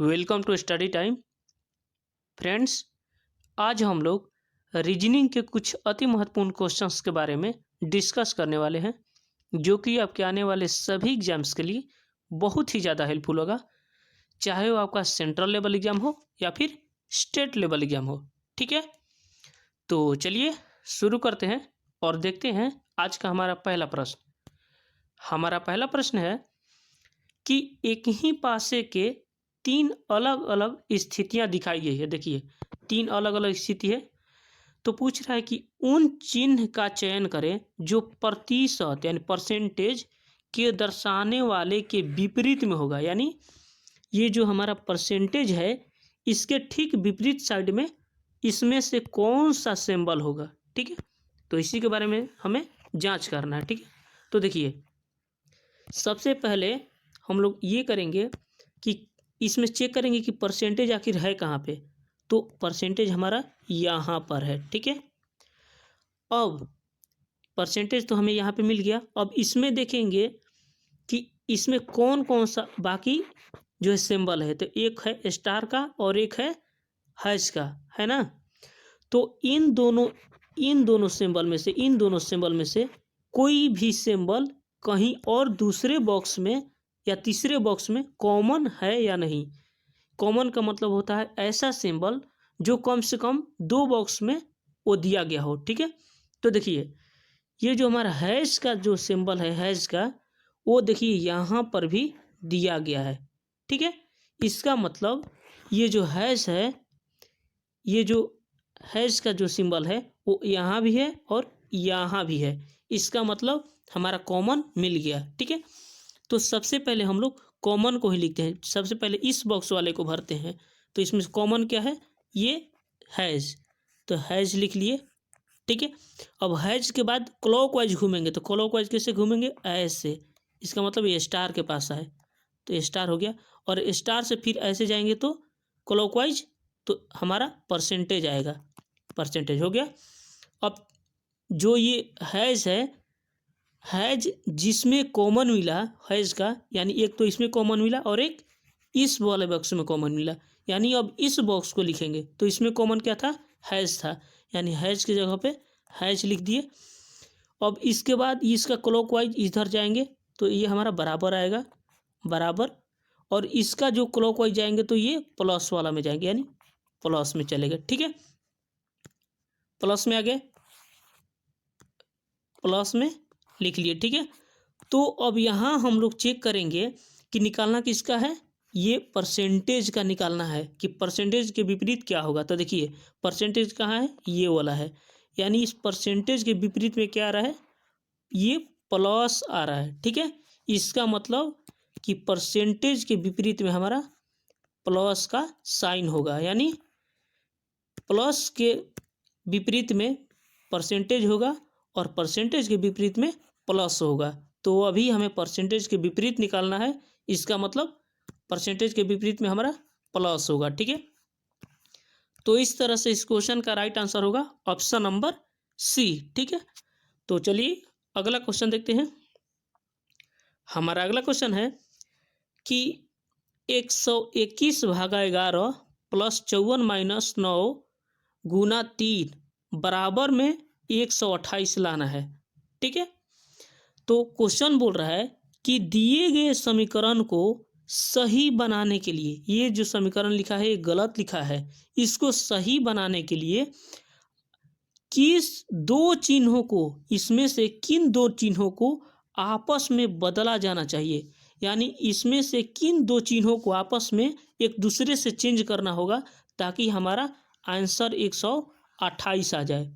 Welcome to study time. Friends, आज हम लोग रीजनिंग के कुछ अति महत्वपूर्ण क्वेश्चंस के बारे में डिस्कस करने वाले हैं, जो कि आपके आने वाले सभी एग्जाम्स के लिए बहुत ही ज़्यादा हेल्पफुल होगा, चाहे वो आपका सेंट्रल लेवल एग्ज़ाम हो या फिर स्टेट लेवल एग्ज़ाम हो। ठीक है, तो चलिए शुरू करते हैं और देखते हैं आज का हमारा पहला प्रश्न। हमारा पहला प्रश्न है कि एक ही पासे के तीन अलग अलग स्थितियां दिखाई गई है। देखिए, तीन अलग अलग स्थिति है, तो पूछ रहा है कि उन चिन्ह का चयन करें जो प्रतिशत यानी परसेंटेज के दर्शाने वाले के विपरीत में होगा। यानी ये जो हमारा परसेंटेज है, इसके ठीक विपरीत साइड में इसमें से कौन सा सिंबल होगा। ठीक है, तो इसी के बारे में हमें जांच करना है। ठीक है, तो देखिए, सबसे पहले हम लोग ये करेंगे कि इसमें चेक करेंगे कि परसेंटेज आखिर है कहाँ पे। तो परसेंटेज हमारा यहाँ पर है। ठीक है, अब परसेंटेज तो हमें यहाँ पे मिल गया। अब इसमें देखेंगे कि इसमें कौन कौन सा बाकी जो है सिंबल है। तो एक है स्टार का और एक है हैश का, है ना। तो इन दोनों सिंबल में से कोई भी सिंबल कहीं और दूसरे बॉक्स में या तीसरे बॉक्स में कॉमन है या नहीं। कॉमन का मतलब होता है ऐसा सिंबल जो कम से कम दो बॉक्स में वो दिया गया हो। ठीक है, तो देखिए, ये जो हमारा हैश का जो सिंबल है, हैश का, वो देखिए यहाँ पर भी दिया गया है। ठीक है, इसका मतलब ये जो हैश है, ये जो हैश का जो सिंबल है वो यहाँ भी है और यहाँ भी है। इसका मतलब हमारा कॉमन मिल गया। ठीक है, तो सबसे पहले हम लोग कॉमन को ही लिखते हैं। सबसे पहले इस बॉक्स वाले को भरते हैं। तो इसमें कॉमन क्या है, ये हैज, तो हैज लिख लिए। ठीक है, अब हैज के बाद क्लॉकवाइज घूमेंगे। तो क्लॉकवाइज कैसे घूमेंगे, ऐसे। इसका मतलब ये स्टार के पास है, तो ये स्टार हो गया। और स्टार से फिर ऐसे जाएंगे तो क्लॉकवाइज, तो हमारा परसेंटेज आएगा, परसेंटेज हो गया। अब जो ये हैज है, हैज जिसमें कॉमन मिला हैज का, यानी एक तो इसमें कॉमन मिला और एक इस वाले बॉक्स में कॉमन मिला। यानी अब इस बॉक्स को लिखेंगे तो इसमें कॉमन क्या था, हैज था, यानी हैज की जगह पे हैज लिख दिए। अब इसके बाद इसका क्लॉकवाइज इधर जाएंगे तो ये हमारा बराबर आएगा, बराबर। और इसका जो क्लॉकवाइज जाएंगे तो ये प्लस वाला में जाएंगे, यानी प्लस में चलेगा। ठीक है, प्लस में आ गए, प्लस में लिख लिए। ठीक है, तो अब यहाँ हम लोग चेक करेंगे कि निकालना किसका है, ये परसेंटेज का निकालना है कि परसेंटेज के विपरीत क्या होगा। तो देखिए, परसेंटेज कहाँ है, ये वाला है, यानी इस परसेंटेज के विपरीत में क्या आ रहा है, ये प्लस आ रहा है। ठीक है, इसका मतलब कि परसेंटेज के विपरीत में हमारा प्लस का साइन होगा, यानी प्लस के विपरीत में परसेंटेज होगा और परसेंटेज के विपरीत में प्लस होगा। तो अभी हमें परसेंटेज के विपरीत निकालना है, इसका मतलब परसेंटेज के विपरीत में हमारा प्लस होगा। ठीक है, तो इस तरह से इस क्वेश्चन का राइट आंसर होगा ऑप्शन नंबर सी। ठीक है, तो चलिए अगला क्वेश्चन देखते हैं। हमारा अगला क्वेश्चन है कि 121 भागा 11 प्लस 54 माइनस 9 गुना 3 बराबर में 128 लाना है। ठीक है, तो क्वेश्चन बोल रहा है कि दिए गए समीकरण को सही बनाने के लिए, ये जो समीकरण लिखा है ये गलत लिखा है, इसको सही बनाने के लिए किस दो चिन्हों को, इसमें से किन दो चिन्हों को आपस में बदला जाना चाहिए। यानी इसमें से किन दो चिन्हों को आपस में एक दूसरे से चेंज करना होगा ताकि हमारा आंसर 128 आ जाए।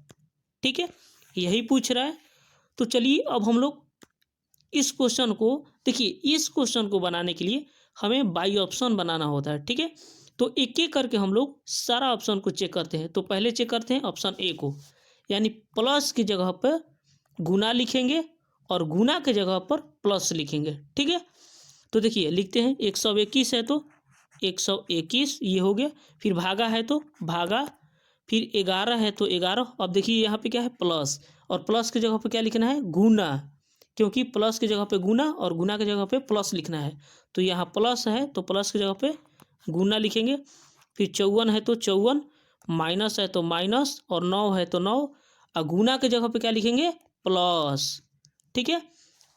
ठीक है, यही पूछ रहा है। तो चलिए अब हम लोग इस क्वेश्चन को देखिए, इस क्वेश्चन को बनाने के लिए हमें बाई ऑप्शन बनाना होता है। ठीक है, तो एक एक करके हम लोग सारा ऑप्शन को चेक करते हैं। तो पहले चेक करते हैं ऑप्शन ए को, यानी प्लस की जगह पर गुना लिखेंगे और गुना की जगह पर प्लस लिखेंगे। ठीक है, तो देखिए लिखते हैं 121 है तो 121 ये हो गया, फिर भागा है तो भागा, फिर 11 है तो 11। अब देखिए यहाँ पे क्या है, प्लस, और प्लस की जगह पे क्या लिखना है, गुना, क्योंकि प्लस की जगह पे गुना और गुना की जगह पे प्लस लिखना है। तो यहाँ प्लस है तो प्लस की जगह पे गुना लिखेंगे, फिर 54 है तो 54, माइनस है तो माइनस, और 9 है तो 9, और गुना के जगह पे क्या लिखेंगे, प्लस। ठीक है,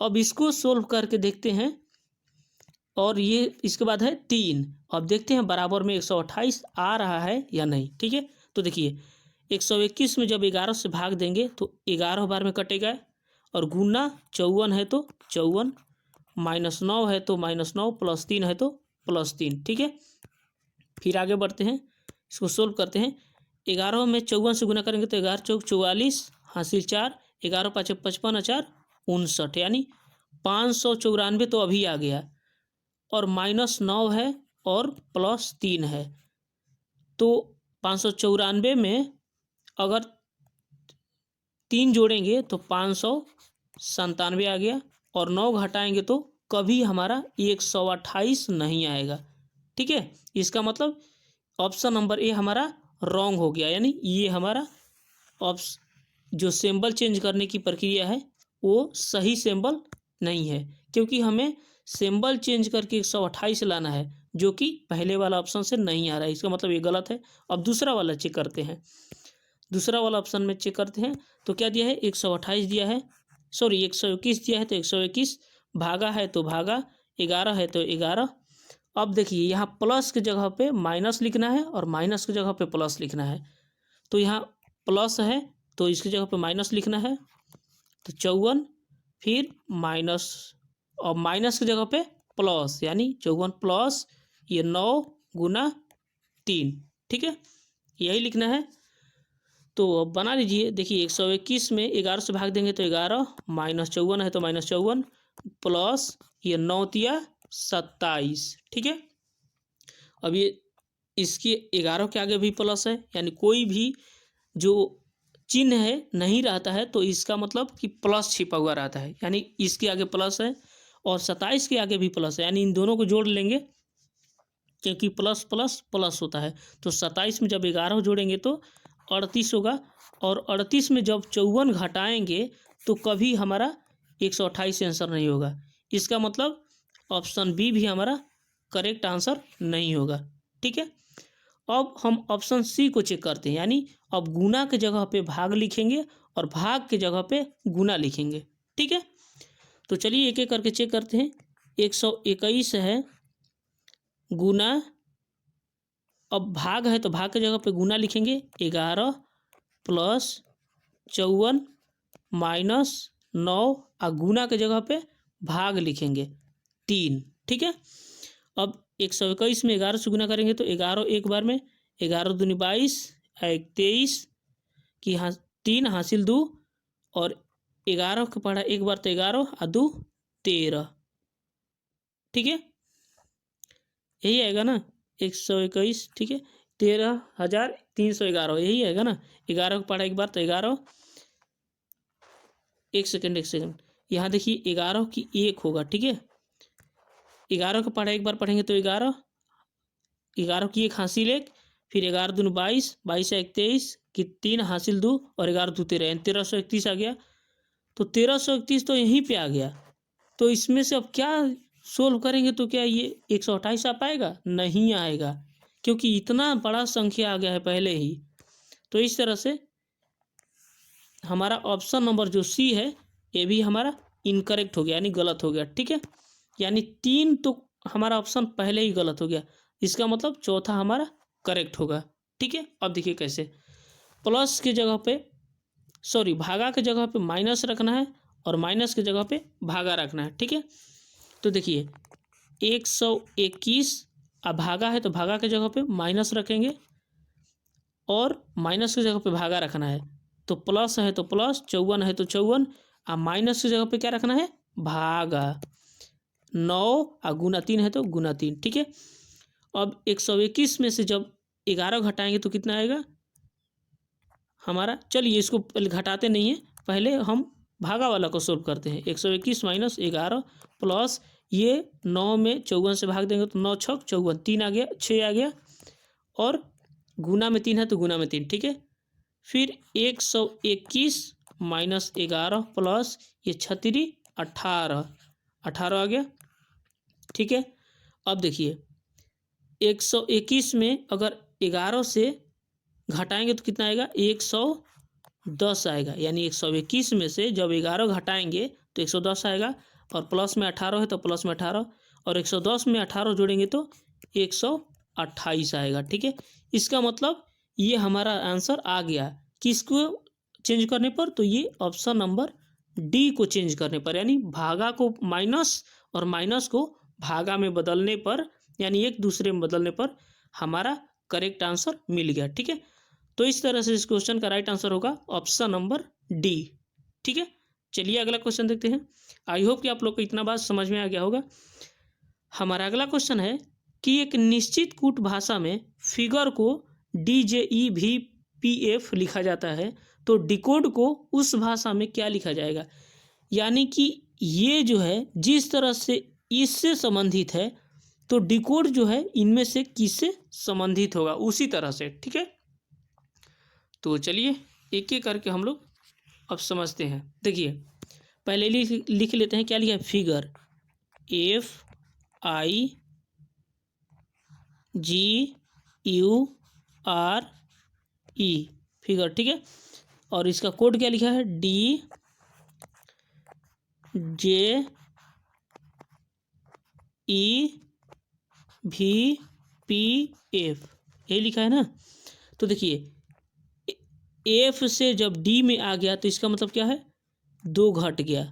अब इसको सोल्व करके देखते हैं, और ये इसके बाद है 3। अब देखते हैं बराबर में 128 आ रहा है या नहीं। ठीक है, तो देखिए 121 में जब 11 से भाग देंगे तो 11 बार में कटेगा, और गुना 54 है तो 54, माइनस 9 है तो माइनस 9, प्लस 3 है तो प्लस 3। ठीक है, फिर आगे बढ़ते हैं, इसको सोल्व करते हैं। 11 में 54 से गुना करेंगे तो 11 चौक 44, हासिल 4, 11 पाँच 55, 4 59, यानी 594 तो अभी आ गया, और माइनस 9 है और प्लस 3 है, तो 594 में अगर 3 जोड़ेंगे तो 597 आ गया, और 9 घटाएंगे तो कभी हमारा 128 नहीं आएगा। ठीक है, इसका मतलब ऑप्शन नंबर ए हमारा रॉन्ग हो गया, यानी ये हमारा जो सिंबल चेंज करने की प्रक्रिया है वो सही सिंबल नहीं है, क्योंकि हमें सिंबल चेंज करके 128 लाना है, जो कि पहले वाला ऑप्शन से नहीं आ रहा है। इसका मतलब ये गलत है। अब दूसरा वाला चेक करते हैं, दूसरा वाला ऑप्शन में चेक करते हैं तो क्या दिया है, 128 दिया है, सॉरी 121 दिया है, तो 121 भागा है तो भागा, 11 है तो 11। अब देखिए यहाँ प्लस की जगह पे माइनस लिखना है और माइनस की जगह पे प्लस लिखना है, तो यहाँ प्लस है तो इसकी जगह पे माइनस लिखना है, तो 54, फिर माइनस, और माइनस की जगह पे प्लस, यानी 54 प्लस ये 9 गुना 3। ठीक है, यही लिखना है। तो अब बना लीजिए, देखिए 121 में 11 से भाग देंगे तो 11, माइनस 54 है तो माइनस 54, प्लस ये 9 तिया 27। ठीक है, अब ये इसके 11 के आगे भी प्लस है, यानी कोई भी जो चिन्ह है नहीं रहता है तो इसका मतलब कि प्लस छिपा हुआ रहता है, यानी इसके आगे प्लस है और 27 के आगे भी प्लस है, यानी इन दोनों को जोड़ लेंगे, क्योंकि प्लस प्लस प्लस होता है। तो 27 में जब 11 जोड़ेंगे तो 38 होगा, और 38 में जब 54 घटाएंगे तो कभी हमारा 128 आंसर नहीं होगा। इसका मतलब ऑप्शन बी भी हमारा करेक्ट आंसर नहीं होगा। ठीक है, अब हम ऑप्शन सी को चेक करते हैं, यानी अब गुना के जगह पे भाग लिखेंगे और भाग के जगह पे गुना लिखेंगे। ठीक है, तो चलिए एक एक करके चेक करते हैं। 121 है गुना, अब भाग है तो भाग के जगह पे गुना लिखेंगे, 11 प्लस 54 माइनस 9, और गुना के जगह पे भाग लिखेंगे 3। ठीक है, अब 121 में 11 से गुना करेंगे तो 11 एक बार में, 11 दूनी 22, 23 की 3 हासिल 2, और 11 का पढ़ा एक बार तो 11 और 2 13। ठीक है, यही आएगा ना 121। ठीक है, 13,311 यही आएगा ना। 11 का पढ़ा एक बार तो 11, एक सेकेंड यहाँ देखिए 11 की 1 होगा। ठीक है, 11 का पढ़ा एक बार पढ़ेंगे तो 11, 11 की 1 हासिल 1, फिर 11 दूनी 22, 22 से 23 की 3 हासिल 2, और 11 2 13, 1331 आ गया। तो 1331 तो यहीं पे आ गया, तो इसमें से अब क्या सोल्व करेंगे तो क्या ये 128 आ पाएगा? नहीं आएगा, क्योंकि इतना बड़ा संख्या आ गया है पहले ही। तो इस तरह से हमारा ऑप्शन नंबर जो सी है ये भी हमारा इनकरेक्ट हो गया, यानी गलत हो गया। ठीक है, यानी 3 तो हमारा ऑप्शन पहले ही गलत हो गया, इसका मतलब चौथा हमारा करेक्ट होगा। ठीक है, अब देखिए कैसे, प्लस की जगह पे सॉरी भागा के जगह पे माइनस रखना है और माइनस की जगह पे भागा रखना है। ठीक है, तो देखिए 121 अब भागा है तो भागा के जगह पे माइनस रखेंगे और माइनस की जगह पे भागा रखना है, तो प्लस है तो प्लस, 54 है तो 54, और माइनस की जगह पे क्या रखना है, भागा। 9 और गुना 3 है तो गुना 3। ठीक है, अब 121 में से जब 11 घटाएंगे तो कितना आएगा हमारा, चलिए इसको घटाते नहीं है, पहले हम भागा वाला को सोल्व करते हैं। 121 माइनस 11 प्लस ये 9 में 54 से भाग देंगे तो 9 छक 54, 3 आ गया, 6 आ गया, और गुना में 3 है तो गुना में 3। ठीक है, फिर 121 माइनस 11 प्लस ये 36 18 आ गया। ठीक है, अब देखिए 121 में से जब 11 घटाएंगे तो कितना आएगा हमारा, चलिए इसको घटाते नहीं है, पहले हम भागा वाला को सोल्व करते हैं। 121 माइनस 11 प्लस ये 9 में 54 से भाग देंगे तो 9 छक 54, 3 आ गया, और गुना में 3 है तो गुना में 3। ठीक है, फिर 121 माइनस 11 प्लस ये 36 18 आ गया। ठीक है, अब देखिए 121 में अगर 11 से घटाएंगे तो कितना आएगा, 110 आएगा। यानी 121 में से जब 11 घटाएंगे तो 110 आएगा, और प्लस में 18 है तो प्लस में 18, और 110 में 18 जोड़ेंगे तो 128 आएगा। ठीक है, इसका मतलब ये हमारा आंसर आ गया। किसको चेंज करने पर, तो ये ऑप्शन नंबर डी को चेंज करने पर, यानी भागा को माइनस और माइनस को भागा में बदलने पर, यानी एक दूसरे में बदलने पर हमारा करेक्ट आंसर मिल गया। ठीक है, तो इस तरह से इस क्वेश्चन का राइट आंसर होगा ऑप्शन नंबर डी। ठीक है, चलिए अगला क्वेश्चन देखते हैं। आई होप कि आप लोग को इतना बात समझ में आ गया होगा। हमारा अगला क्वेश्चन है कि एक निश्चित कूट भाषा में फिगर को DJEVPF लिखा जाता है, तो डिकोड को उस भाषा में क्या लिखा जाएगा। यानी कि ये जो है जिस तरह से इससे संबंधित है, तो डिकोड जो है इनमें से किससे संबंधित होगा, उसी तरह से। ठीक है, तो चलिए एक एक करके हम लोग अब समझते हैं। देखिए पहले लिख लेते हैं, क्या लिखा है, फिगर FIGURE फिगर। ठीक है, और इसका कोड क्या लिखा है, DJEVPF, यही लिखा है ना। तो देखिए एफ से जब डी में आ गया तो इसका मतलब क्या है, 2 घट गया।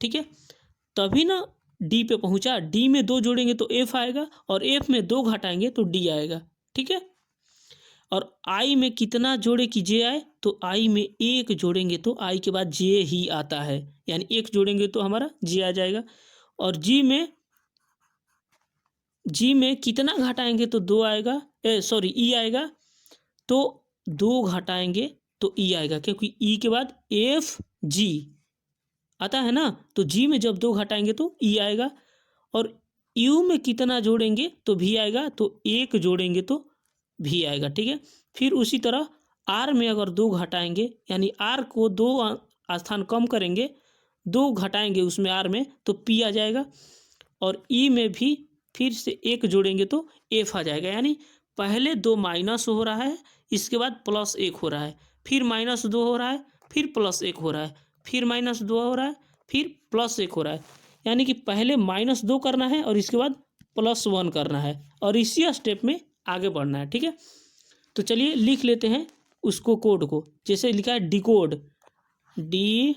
ठीक है, तभी ना डी पे पहुंचा। डी में 2 जोड़ेंगे तो एफ आएगा, और एफ में 2 घटाएंगे तो डी आएगा। ठीक है, और आई में कितना जोड़े कि जे आए, तो आई में 1 जोड़ेंगे तो आई के बाद जे ही आता है, यानी 1 जोड़ेंगे तो हमारा जे आ जाएगा। और जी में कितना घटाएंगे तो 2 आएगा, ई आएगा, तो 2 घटाएंगे तो ई आएगा, क्योंकि ई के बाद एफ जी आता है ना, तो जी में जब 2 घटाएंगे तो ई आएगा। और यू में कितना जोड़ेंगे तो भी आएगा, तो 1 जोड़ेंगे तो भी आएगा। ठीक है, फिर उसी तरह आर में अगर 2 घटाएंगे, यानी आर को 2 स्थान कम करेंगे, 2 घटाएंगे उसमें आर में तो पी आ जाएगा। और ई में भी फिर से 1 जोड़ेंगे तो एफ आ जाएगा। यानी पहले 2 माइनस हो रहा है, इसके बाद प्लस 1 हो रहा है, फिर -2 हो रहा है, फिर +1 हो रहा है, फिर -2 हो रहा है, फिर +1 हो रहा है। यानी कि पहले -2 करना है और इसके बाद +1 करना है, और इसी स्टेप में आगे बढ़ना है। ठीक है, तो चलिए लिख लेते हैं उसको, कोड को। जैसे लिखा है डिकोड, DECODE।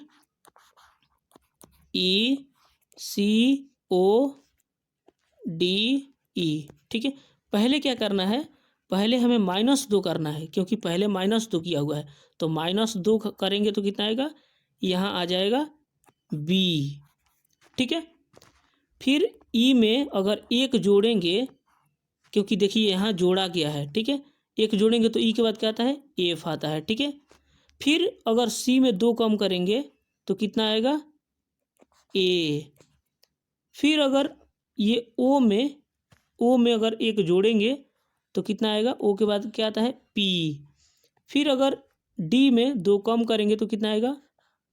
ठीक है, पहले क्या करना है, पहले हमें -2 करना है, क्योंकि पहले -2 किया हुआ है, तो -2 करेंगे तो कितना आएगा, यहाँ आ जाएगा B। ठीक है, फिर ई में अगर 1 जोड़ेंगे, क्योंकि देखिए यहाँ जोड़ा गया है। ठीक है, 1 जोड़ेंगे तो ई के बाद क्या आता है, एफ आता है। ठीक है, फिर अगर सी में 2 कम करेंगे तो कितना आएगा, ए। फिर अगर ये ओ में अगर 1 जोड़ेंगे तो कितना आएगा, ओ के बाद क्या आता है, पी। फिर अगर डी में 2 कम करेंगे तो कितना आएगा,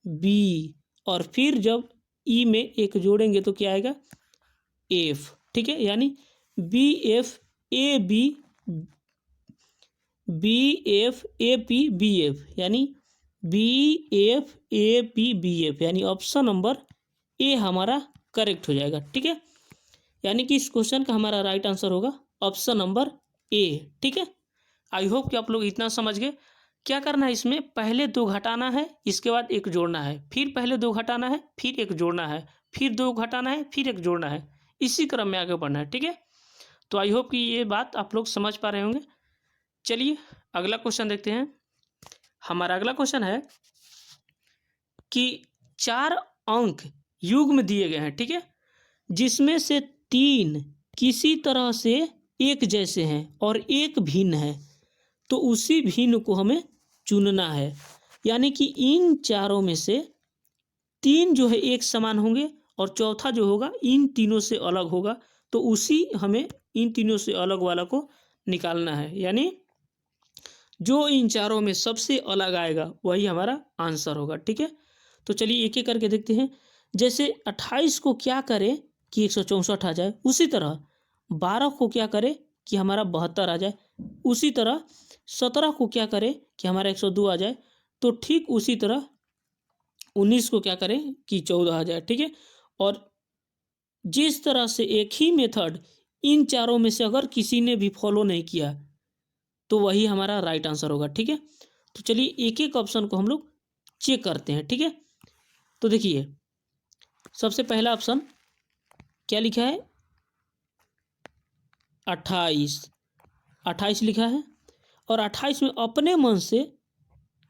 बी। और फिर जब ई में 1 जोड़ेंगे तो क्या आएगा, एफ। ठीक है, यानी BFAB BFAPBF, यानी BFAPBF, यानी ऑप्शन नंबर ए हमारा करेक्ट हो जाएगा। ठीक है, यानी कि इस क्वेश्चन का हमारा राइट आंसर होगा ऑप्शन नंबर ए। ठीक है, आई होप कि आप लोग इतना समझ गए। क्या करना है, इसमें पहले 2 घटाना है, इसके बाद 1 जोड़ना है, फिर पहले 2 घटाना है, फिर 1 जोड़ना है, फिर 2 घटाना है, फिर 1 जोड़ना है, इसी क्रम में आगे बढ़ना है। ठीक है, तो आई होप कि ये बात आप लोग समझ पा रहे होंगे। चलिए अगला क्वेश्चन देखते हैं। हमारा अगला क्वेश्चन है कि 4 अंक युग्म दिए गए हैं। ठीक है, जिसमें से 3 किसी तरह से एक जैसे हैं और 1 भिन्न है, तो उसी भिन्न को हमें चुनना है। यानी कि इन चारों में से 3 जो है एक समान होंगे, और चौथा जो होगा इन तीनों से अलग होगा, तो उसी हमें इन तीनों से अलग वाला को निकालना है। यानी जो इन चारों में सबसे अलग आएगा वही हमारा आंसर होगा। ठीक है, तो चलिए एक एक करके देखते हैं। जैसे 28 को क्या करें कि 164 आ जाए, उसी तरह 12 को क्या करे कि हमारा 72 आ जाए, उसी तरह 17 को क्या करे कि हमारा 102 आ जाए, तो ठीक उसी तरह 19 को क्या करें कि 14 आ जाए। ठीक है, और जिस तरह से एक ही मेथड इन चारों में से अगर किसी ने भी फॉलो नहीं किया तो वही हमारा राइट आंसर होगा। ठीक है, तो चलिए एक एक ऑप्शन को हम लोग चेक करते हैं। ठीक है, तो देखिए सबसे पहला ऑप्शन क्या लिखा है, 28 लिखा है, और 28 में अपने मन से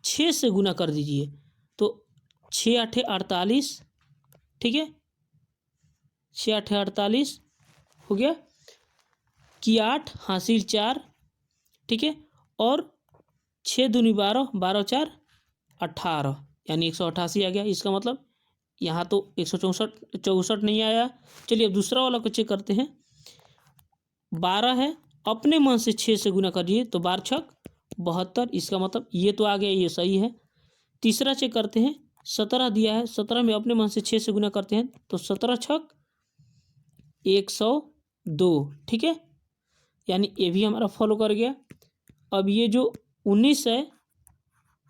6 से गुना कर दीजिए, तो 6 8 48। ठीक है, 6 8 48 हो गया कि 8 हासिल 4। ठीक है, और 6 दूनी 12, 12 4 18, यानी 188 आ गया। इसका मतलब यहाँ तो 164 नहीं आया। चलिए अब दूसरा वाला को चेक करते हैं। 12 है, अपने मन से 6 से गुना करिए, तो 12 छक 72, इसका मतलब ये तो आ गया, ये सही है। तीसरा चेक करते हैं, 17 दिया है, 17 में अपने मन से 6 से गुना करते हैं, तो 17 छक 102। ठीक है, यानी ये भी हमारा फॉलो कर गया। अब ये जो 19 है,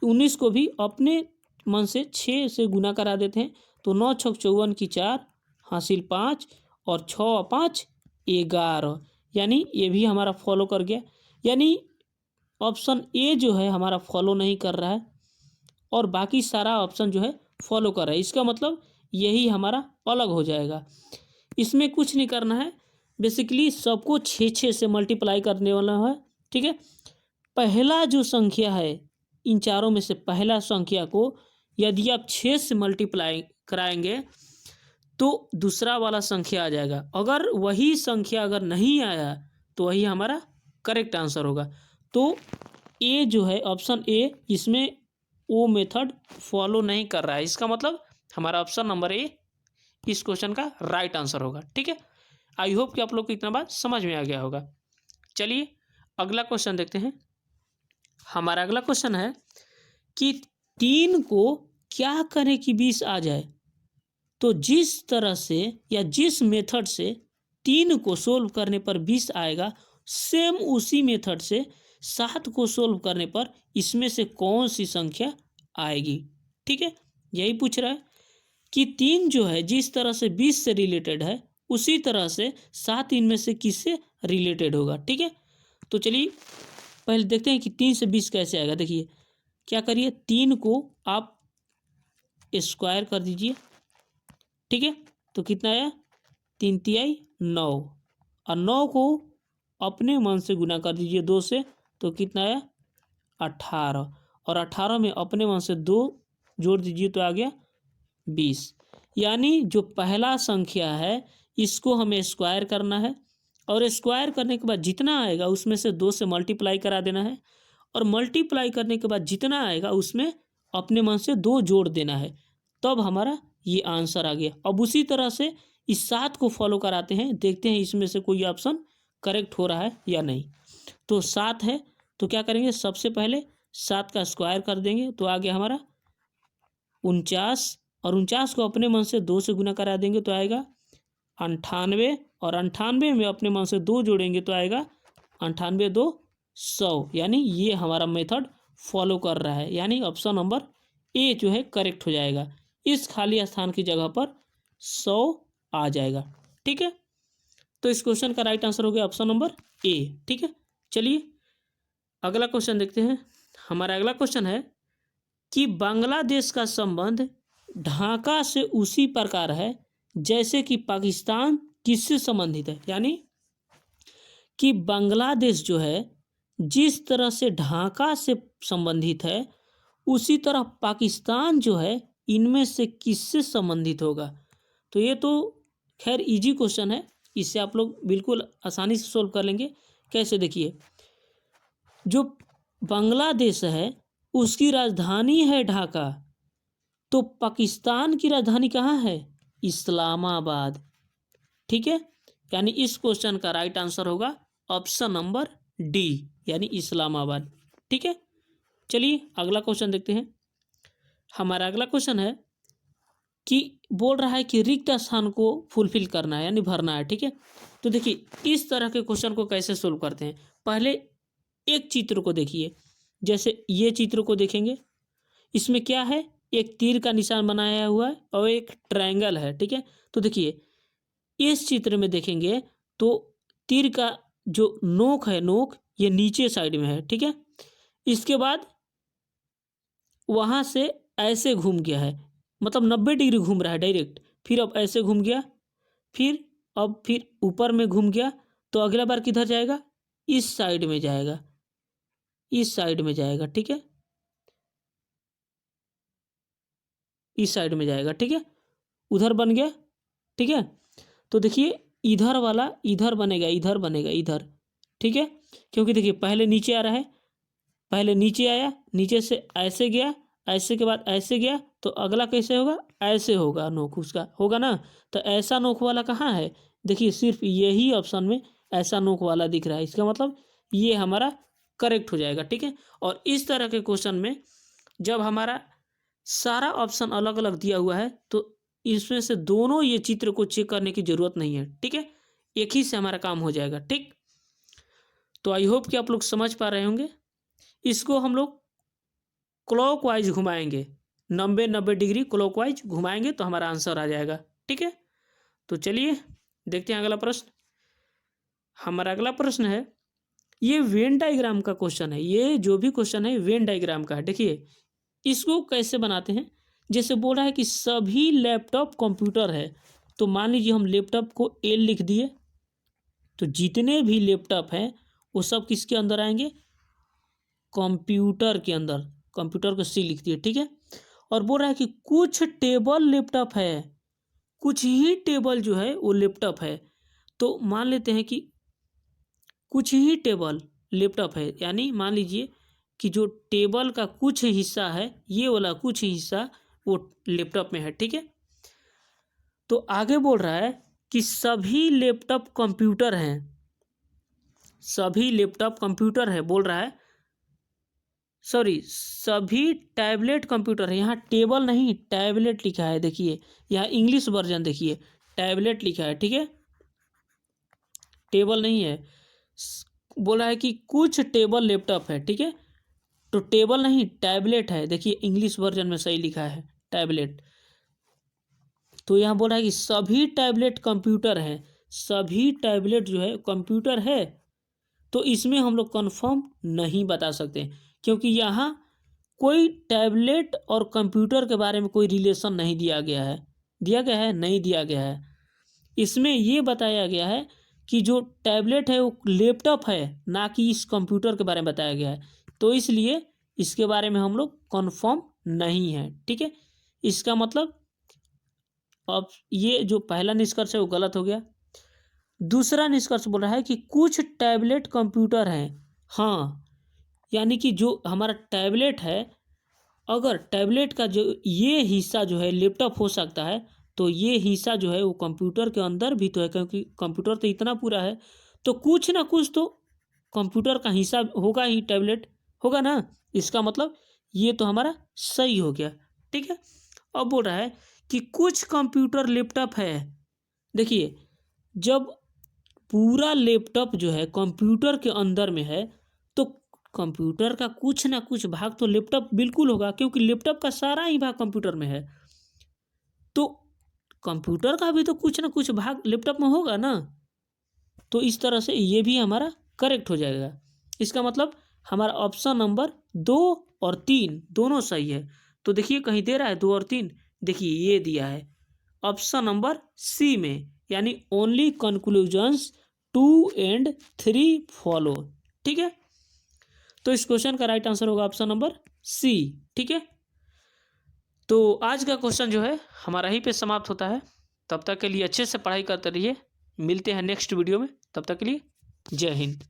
19 को भी अपने मन से 6 से गुना करा देते हैं, तो 9 छक 54 की 4 हासिल 5, और 6 5 11, यानी ये भी हमारा फॉलो कर गया। यानी ऑप्शन ए जो है हमारा फॉलो नहीं कर रहा है, और बाकी सारा ऑप्शन जो है फॉलो कर रहा है। इसका मतलब यही हमारा अलग हो जाएगा। इसमें कुछ नहीं करना है, बेसिकली सबको 6 से मल्टीप्लाई करने वाला है। ठीक है, पहला जो संख्या है इन चारों में से पहला संख्या को यदि आप 6 से मल्टीप्लाई कराएंगे तो दूसरा वाला संख्या आ जाएगा। अगर वही संख्या अगर नहीं आया तो वही हमारा करेक्ट आंसर होगा। तो ए जो है ऑप्शन ए, इसमें वो मेथड फॉलो नहीं कर रहा है। इसका मतलब हमारा ऑप्शन नंबर ए इस क्वेश्चन का राइट आंसर होगा। ठीक है, आई होप कि आप लोग को इतना बात समझ में आ गया होगा। चलिए अगला क्वेश्चन देखते हैं। हमारा अगला क्वेश्चन है कि 3 को क्या करें कि 20 आ जाए। तो जिस तरह से या जिस मेथड से 3 को सोल्व करने पर 20 आएगा, सेम उसी मेथड से 7 को सोल्व करने पर इसमें से कौन सी संख्या आएगी। ठीक है, यही पूछ रहा है कि 3 जो है जिस तरह से 20 से रिलेटेड है, उसी तरह से 7 इनमें से किससे रिलेटेड होगा। ठीक है, तो चलिए पहले देखते हैं कि 3 से 20 कैसे आएगा। देखिए क्या करिए, 3 को आप स्क्वायर कर दीजिए। ठीक है, तो कितना आया, 3 तिहाई 9, और 9 को अपने मन से गुना कर दीजिए 2 से, तो कितना आया 18, और 18 में अपने मन से 2 जोड़ दीजिए तो आ गया 20। यानी जो पहला संख्या है इसको हमें स्क्वायर करना है, और स्क्वायर करने के बाद जितना आएगा उसमें से 2 से मल्टीप्लाई करा देना है, और मल्टीप्लाई करने के बाद जितना आएगा उसमें अपने मन से 2 जोड़ देना है, तब हमारा ये आंसर आ गया। अब उसी तरह से इस 7 को फॉलो कराते हैं, देखते हैं इसमें से कोई ऑप्शन करेक्ट हो रहा है या नहीं। तो 7 है, तो क्या करेंगे, सबसे पहले 7 का स्क्वायर कर देंगे, तो आ गया हमारा 49, और 49 को अपने मन से 2 से गुना करा देंगे तो आएगा 98, और 98 में अपने मन से 2 जोड़ेंगे तो आएगा 98 2 100। यानी ये हमारा मेथड फॉलो कर रहा है, यानी ऑप्शन नंबर ए जो है करेक्ट हो जाएगा। इस खाली स्थान की जगह पर 100 आ जाएगा। ठीक है, तो इस क्वेश्चन का राइट आंसर हो गया ऑप्शन नंबर ए। ठीक है, चलिए अगला क्वेश्चन देखते हैं। हमारा अगला क्वेश्चन है कि बांग्लादेश का संबंध ढाका से उसी प्रकार है जैसे कि पाकिस्तान किससे संबंधित है। यानी कि बांग्लादेश जो है जिस तरह से ढाका से संबंधित है, उसी तरह पाकिस्तान जो है इनमें से किससे संबंधित होगा। तो ये तो खैर इजी क्वेश्चन है, इससे आप लोग बिल्कुल आसानी से सोल्व कर लेंगे। कैसे, देखिए जो बांग्लादेश है उसकी राजधानी है ढाका, तो पाकिस्तान की राजधानी कहाँ है, इस्लामाबाद। ठीक है, यानी इस क्वेश्चन का राइट आंसर होगा ऑप्शन नंबर डी, यानी इस्लामाबाद। ठीक है, चलिए अगला क्वेश्चन देखते हैं। हमारा अगला क्वेश्चन है कि बोल रहा है कि रिक्त स्थान को फुलफिल करना है यानी भरना है। ठीक है, तो देखिए इस तरह के क्वेश्चन को कैसे सोल्व करते हैं। पहले एक चित्र को देखिए, जैसे ये चित्र को देखेंगे, इसमें क्या है, एक तीर का निशान बनाया हुआ है और एक ट्रायंगल है। ठीक है, तो देखिए इस चित्र में देखेंगे तो तीर का जो नोक है, नोक ये नीचे साइड में है। ठीक है, इसके बाद वहाँ से ऐसे घूम गया है, मतलब 90 डिग्री घूम रहा है डायरेक्ट, फिर अब ऐसे घूम गया, फिर ऊपर में घूम गया, तो अगला बार किधर जाएगा, इस साइड में जाएगा, इस साइड में जाएगा। ठीक है, इस साइड में जाएगा। ठीक है, उधर बन गया। ठीक है, तो देखिए इधर वाला इधर बनेगा, इधर बनेगा, इधर। ठीक है, क्योंकि देखिए पहले नीचे आ रहा है, पहले नीचे आया, नीचे से ऐसे गया, ऐसे के बाद ऐसे गया, तो अगला कैसे होगा, ऐसे होगा, नोक उसका होगा ना। तो ऐसा नोक वाला कहाँ है, देखिए सिर्फ यही ऑप्शन में ऐसा नोक वाला दिख रहा है, इसका मतलब ये हमारा करेक्ट हो जाएगा। ठीक है, और इस तरह के क्वेश्चन में जब हमारा सारा ऑप्शन अलग अलग दिया हुआ है तो इसमें से दोनों ये चित्र को चेक करने की जरूरत नहीं है। ठीक है, एक ही से हमारा काम हो जाएगा। ठीक, तो आई होप कि आप लोग समझ पा रहे होंगे। इसको हम लोग क्लॉकवाइज घुमाएंगे, 90 डिग्री क्लॉकवाइज घुमाएंगे तो हमारा आंसर आ जाएगा। ठीक है, तो चलिए देखते हैं अगला प्रश्न। हमारा अगला प्रश्न है, ये वेन डायग्राम का क्वेश्चन है, ये जो भी क्वेश्चन है वेन डायग्राम का है। देखिए इसको कैसे बनाते हैं, जैसे बोल रहा है कि सभी लैपटॉप कंप्यूटर है, तो मान लीजिए हम लैपटॉप को एल लिख दिए, तो जितने भी लैपटॉप हैं वो सब किसके अंदर आएंगे, कंप्यूटर के अंदर, कंप्यूटर को सी लिख दिए। ठीक है, और बोल रहा है कि कुछ टेबल लैपटॉप है, कुछ ही टेबल जो है वो लैपटॉप है, तो मान लेते हैं कि कुछ ही टेबल लैपटॉप है, यानी मान लीजिए कि जो टेबल का कुछ हिस्सा है, ये वाला कुछ हिस्सा वो लैपटॉप में है। ठीक है, तो आगे बोल रहा है कि सभी लैपटॉप कंप्यूटर हैं, सभी लैपटॉप कंप्यूटर है, बोल रहा है सॉरी सभी टैबलेट कंप्यूटर है, यहाँ टेबल नहीं टैबलेट लिखा है। देखिए यहाँ इंग्लिश वर्जन देखिए, टैबलेट लिखा है। ठीक है, टेबल नहीं है, बोला है कि कुछ टेबल लैपटॉप है। ठीक है, तो टेबल नहीं टैबलेट है, देखिए इंग्लिश वर्जन में सही लिखा है टैबलेट। तो यहाँ बोला है कि सभी टैबलेट कंप्यूटर हैं, सभी टैबलेट जो है कंप्यूटर है, तो इसमें हम लोग कंफर्म नहीं बता सकते, क्योंकि यहाँ कोई टैबलेट और कंप्यूटर के बारे में कोई रिलेशन नहीं दिया गया है। दिया गया है, नहीं दिया गया है। इसमें ये बताया गया है कि जो टैबलेट है वो लैपटॉप है, ना कि इस कंप्यूटर के बारे में बताया गया है, तो इसलिए इसके बारे में हम लोग कंफर्म नहीं है। ठीक है, इसका मतलब अब ये जो पहला निष्कर्ष है वो गलत हो गया। दूसरा निष्कर्ष बोल रहा है कि कुछ टैबलेट कंप्यूटर हैं, हाँ, यानी कि जो हमारा टैबलेट है, अगर टैबलेट का जो ये हिस्सा जो है लैपटॉप हो सकता है, तो ये हिस्सा जो है वो कंप्यूटर के अंदर भी तो है, क्योंकि कंप्यूटर तो इतना पूरा है, तो कुछ ना कुछ तो कंप्यूटर का हिस्सा होगा ही, टैबलेट होगा ना। इसका मतलब ये तो हमारा सही हो गया। ठीक है, अब बोल रहा है कि कुछ कंप्यूटर लैपटॉप है। देखिए जब पूरा लैपटॉप जो है कंप्यूटर के अंदर में है, तो कंप्यूटर का कुछ ना कुछ भाग तो लैपटॉप बिल्कुल होगा, क्योंकि लैपटॉप का सारा ही भाग कंप्यूटर में है, तो कंप्यूटर का भी तो कुछ ना कुछ भाग लैपटॉप में होगा ना। तो इस तरह से ये भी हमारा करेक्ट हो जाएगा। इसका मतलब हमारा ऑप्शन नंबर 2 और 3 दोनों सही है। तो देखिए कहीं दे रहा है 2 और 3, देखिए ये दिया है ऑप्शन नंबर सी में, यानी ओनली कंक्लूजन्स 2 एंड 3 फॉलो। ठीक है, तो इस क्वेश्चन का राइट आंसर होगा ऑप्शन नंबर सी। ठीक है, तो आज का क्वेश्चन जो है हमारा यहीं पे समाप्त होता है। तब तक के लिए अच्छे से पढ़ाई करते रहिए, मिलते हैं नेक्स्ट वीडियो में, तब तक के लिए जय हिंद।